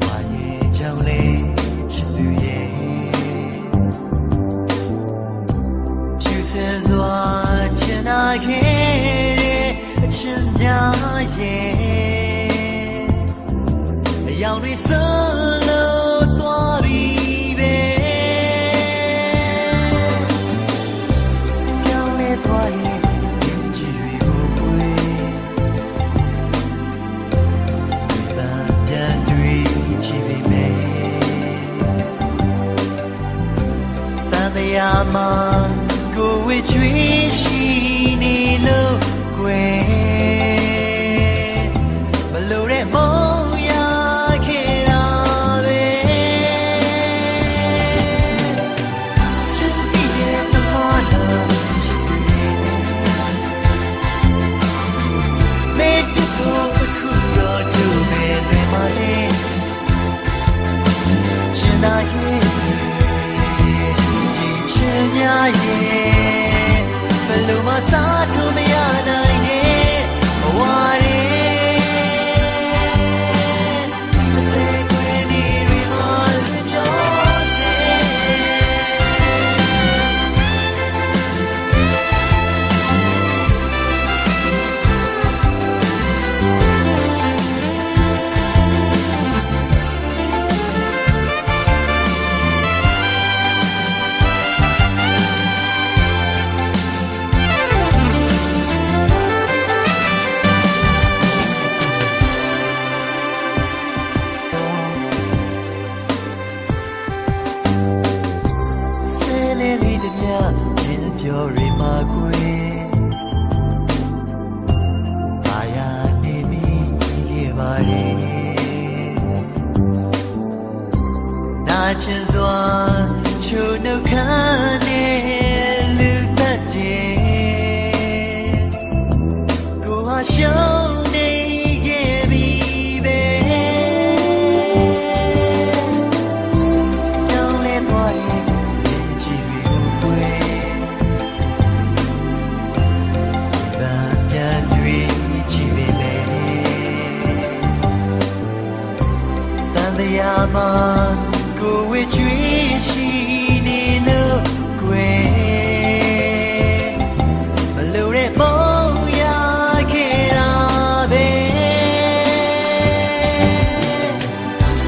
ဘာရဲ့ကြောင့်လဲချစ်သူရဲ့ဖြူစင်စွာချင်နာခဲ့တဲ့အချင်းများရဲ့အယောင်တွေဆုံးလို့သွားပြီပဲပြောင်းလဲသွားရင်ကြည့်တွေကိုကိုယ်ပြန်တွေ့ကြည့်ပေမဲ့တန်တရားမှာကိုယ်ဝေချွေးရှိနေလို့ကွယ်မလို့တဲ့မောင်ရခဲ့တာပဲချစ်ပြီးရဲ့အမနာချစ်ပြီးရဲ့မေတ္တာကိုအခုတော့ဒုမဲ့တွေမလေးရှင်သာရဲ့ဒီချင်များရဲ့ဘယ်လိုမှစားထုတ်မရနိုင်နဲ့ဘဝတွေပြောရမှာခွေဘာယာနေပြီးခဲ့ပါရဲ့နာချင်စွာချိုနှုတ်ခမ်းနဲ့လူသက်တဲ့ကိုဟာရှုံးနေခဲ့ပြီပဲတောင်းလဲသွားရဲ့ကြည့်ပြီးကိုယ်တရားမှာကိုယ်ဝေချွေးရှိနေလို့ကွယ်မလို့တဲ့မောင်ရခဲ့တာပဲ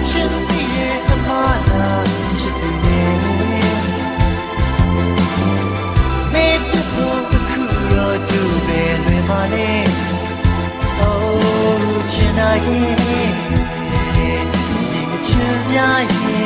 ရှင်ပြီးရဲ့အမနာချစ်သူရဲ့မေတ္တာကိုအခုတော့သူပဲလွင်ပါလေအိုးချင်တာရဲ့ချင်များရဲ့